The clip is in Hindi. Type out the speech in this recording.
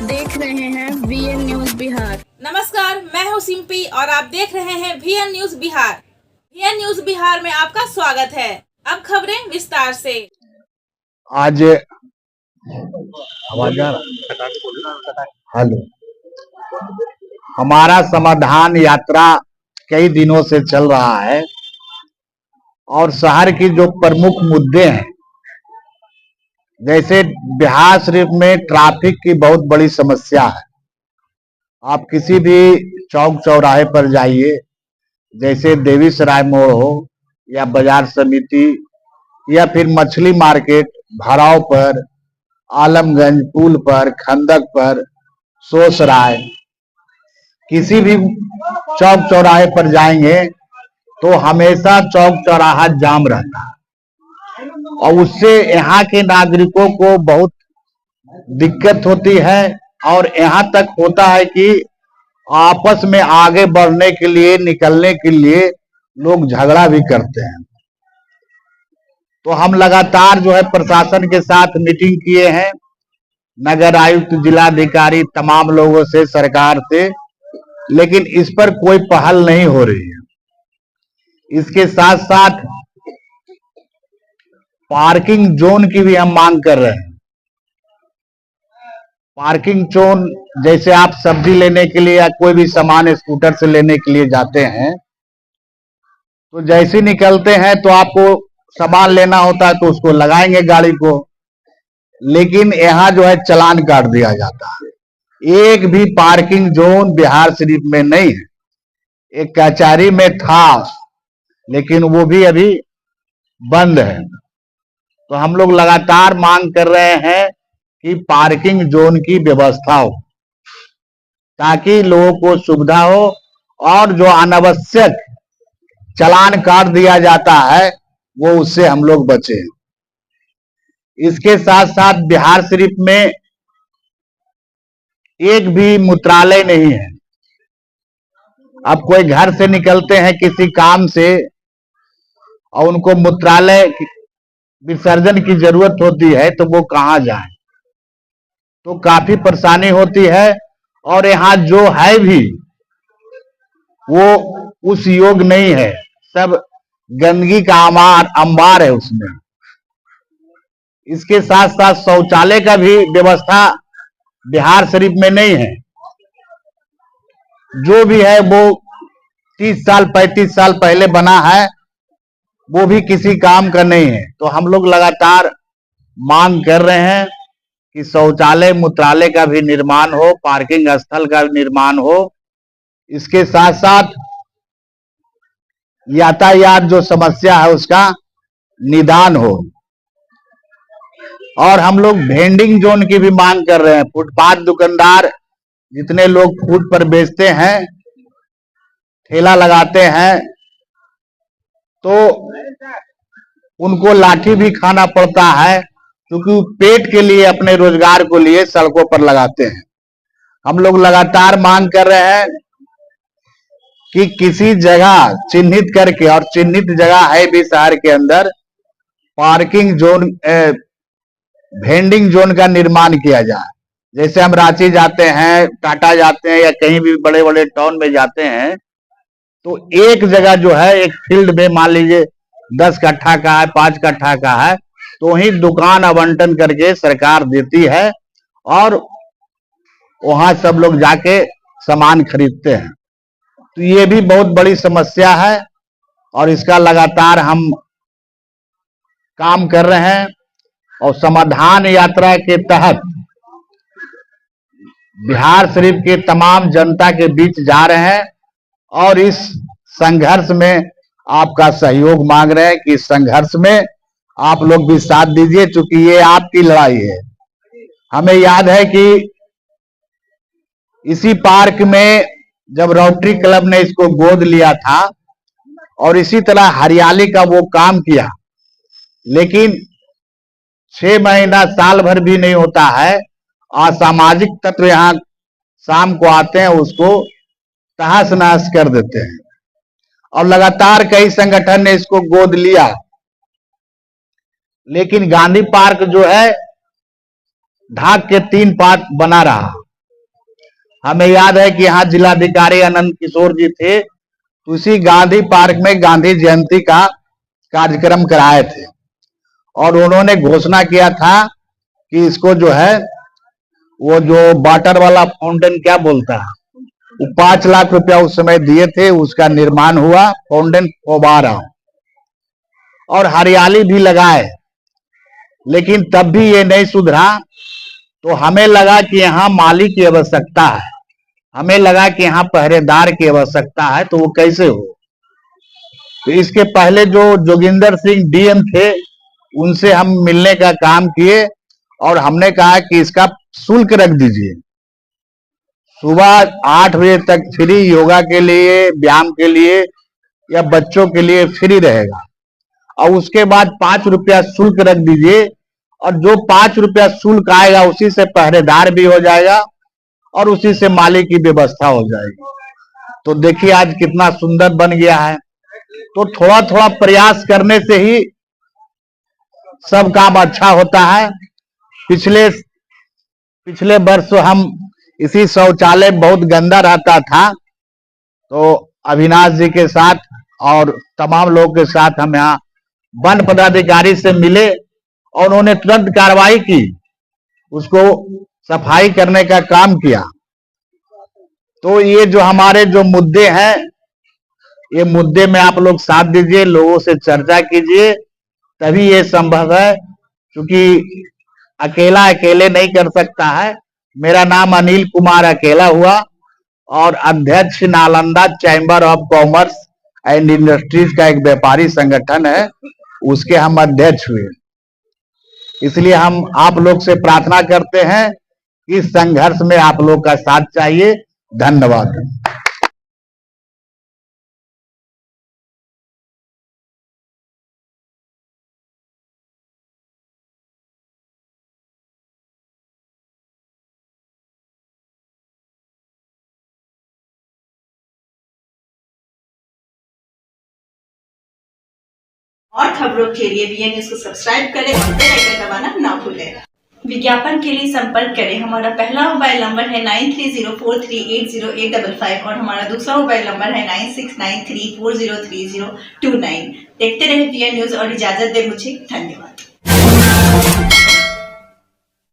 देख रहे हैं VN न्यूज बिहार। नमस्कार, मैं हूं सिंपी और आप देख रहे हैं VN news Bihar. VN news Bihar में आपका स्वागत है। अब खबरें विस्तार से। आज हेलो, हमारा समाधान यात्रा कई दिनों से चल रहा है और शहर की जो प्रमुख मुद्दे हैं, जैसे बिहार शरीफ में ट्रैफिक की बहुत बड़ी समस्या है। आप किसी भी चौक चौराहे पर जाइए, जैसे देवी सराय मोड़ हो या बाजार समिति या फिर मछली मार्केट, भराव पर, आलमगंज पुल पर, खंदक पर, सोसराय, किसी भी चौक चौराहे पर जाएंगे तो हमेशा चौक चौराहा जाम रहता है और उससे यहाँ के नागरिकों को बहुत दिक्कत होती है। और यहाँ तक होता है कि आपस में आगे बढ़ने के लिए, निकलने के लिए लोग झगड़ा भी करते हैं। तो हम लगातार जो है प्रशासन के साथ मीटिंग किए हैं, नगर आयुक्त, जिलाधिकारी, तमाम लोगों से, सरकार से, लेकिन इस पर कोई पहल नहीं हो रही है। इसके साथ साथ पार्किंग जोन की भी हम मांग कर रहे हैं। पार्किंग जोन, जैसे आप सब्जी लेने के लिए या कोई भी सामान स्कूटर से लेने के लिए जाते हैं, तो जैसे निकलते हैं तो आपको सामान लेना होता है तो उसको लगाएंगे गाड़ी को, लेकिन यहाँ जो है चालान काट दिया जाता है। एक भी पार्किंग जोन बिहार शरीफ में नहीं है। एक कचहरी में था, लेकिन वो भी अभी बंद है। तो हम लोग लगातार मांग कर रहे हैं कि पार्किंग जोन की व्यवस्था हो, ताकि लोगों को सुविधा हो और जो अनावश्यक चालान काट दिया जाता है वो उससे हम लोग बचे। इसके साथ साथ बिहार शरीफ में एक भी मूत्रालय नहीं है। अब कोई घर से निकलते हैं किसी काम से और उनको मूत्रालय विसर्जन की जरूरत होती है तो वो कहाँ जाए, तो काफी परेशानी होती है। और यहाँ जो है भी वो उस योग नहीं है, सब गंदगी का अंबार है उसमें। इसके साथ साथ शौचालय का भी व्यवस्था बिहार शरीफ में नहीं है। जो भी है वो 30 साल 35 साल पहले बना है, वो भी किसी काम का नहीं है। तो हम लोग लगातार मांग कर रहे हैं कि शौचालय, मूत्रालय का भी निर्माण हो, पार्किंग स्थल का निर्माण हो। इसके साथ साथ यातायात जो समस्या है उसका निदान हो। और हम लोग वेंडिंग जोन की भी मांग कर रहे हैं। फुटपाथ दुकानदार जितने लोग फूड पर बेचते हैं, ठेला लगाते हैं, तो उनको लाठी भी खाना पड़ता है, क्योंकि पेट के लिए, अपने रोजगार को लिए सड़कों पर लगाते हैं। हम लोग लगातार मांग कर रहे हैं कि किसी जगह चिन्हित करके, और चिन्हित जगह है भी शहर के अंदर, पार्किंग जोन, वेंडिंग जोन का निर्माण किया जाए। जैसे हम रांची जाते हैं, टाटा जाते हैं या कहीं भी बड़े बड़े टाउन में जाते हैं, तो एक जगह जो है, एक फील्ड में मान लीजिए 10 कट्ठा का है, 5 कट्ठा का है, तो वही दुकान आवंटन करके सरकार देती है और वहां सब लोग जाके सामान खरीदते हैं। तो ये भी बहुत बड़ी समस्या है और इसका लगातार हम काम कर रहे हैं और समाधान यात्रा के तहत बिहार शरीफ के तमाम जनता के बीच जा रहे हैं और इस संघर्ष में आपका सहयोग मांग रहे हैं कि इस संघर्ष में आप लोग भी साथ दीजिए, क्योंकि ये आपकी लड़ाई है। हमें याद है कि इसी पार्क में जब रोटरी क्लब ने इसको गोद लिया था और इसी तरह हरियाली का वो काम किया, लेकिन 6 महीना, साल भर भी नहीं होता है, असामाजिक तत्व यहाँ शाम को आते हैं, उसको तहस नहस कर देते हैं। और लगातार कई संगठन ने इसको गोद लिया, लेकिन गांधी पार्क जो है ढाक के 3 पार्क बना रहा। हमें याद है कि यहाँ जिलाधिकारी आनंद किशोर जी थे, तो उसी गांधी पार्क में गांधी जयंती का कार्यक्रम कराए थे और उन्होंने घोषणा किया था कि इसको जो है वो जो वाटर वाला फाउंटेन क्या बोलता है, वो 5 लाख रुपया उस समय दिए थे, उसका निर्माण हुआ, फाउंटेन फव्वारा और हरियाली भी लगाए, लेकिन तब भी ये नहीं सुधरा। तो हमें लगा कि यहाँ माली की आवश्यकता है, हमें लगा कि यहाँ पहरेदार की आवश्यकता है, तो वो कैसे हो। तो इसके पहले जो जोगिंदर सिंह डीएम थे उनसे हम मिलने का काम किए और हमने कहा कि इसका शुल्क रख दीजिए, सुबह 8 बजे तक फ्री, योगा के लिए, व्यायाम के लिए या बच्चों के लिए फ्री रहेगा, और उसके बाद 5 रुपया शुल्क रख दीजिए, और जो 5 रुपया शुल्क आएगा उसी से पहरेदार भी हो जाएगा और उसी से माली की व्यवस्था हो जाएगी। तो देखिए आज कितना सुंदर बन गया है। तो थोड़ा थोड़ा प्रयास करने से ही सब काम अच्छा होता है। पिछले वर्ष हम इसी शौचालय बहुत गंदा रहता था, तो अविनाश जी के साथ और तमाम लोगों के साथ हम यहाँ वन पदाधिकारी से मिले और उन्होंने तुरंत कार्रवाई की, उसको सफाई करने का काम किया। तो ये जो हमारे जो मुद्दे हैं, ये मुद्दे में आप लोग साथ दीजिए, लोगों से चर्चा कीजिए, तभी ये संभव है, क्योंकि अकेले नहीं कर सकता है। मेरा नाम अनिल कुमार अकेला हुआ और अध्यक्ष Nalanda chamber of commerce and industries का एक व्यापारी संगठन है, उसके हम अध्यक्ष हुए। इसलिए हम आप लोग से प्रार्थना करते हैं कि इस संघर्ष में आप लोग का साथ चाहिए। धन्यवाद। और खबरों के लिए बीएन न्यूज को सब्सक्राइब करें और बेल आइकन दबाना ना भूलें। विज्ञापन के लिए संपर्क करें। हमारा पहला मोबाइल नंबर है 9304380855 और हमारा दूसरा मोबाइल नंबर है 9693403029। देखते रहे बीएन न्यूज और इजाजत दे मुझे। धन्यवाद।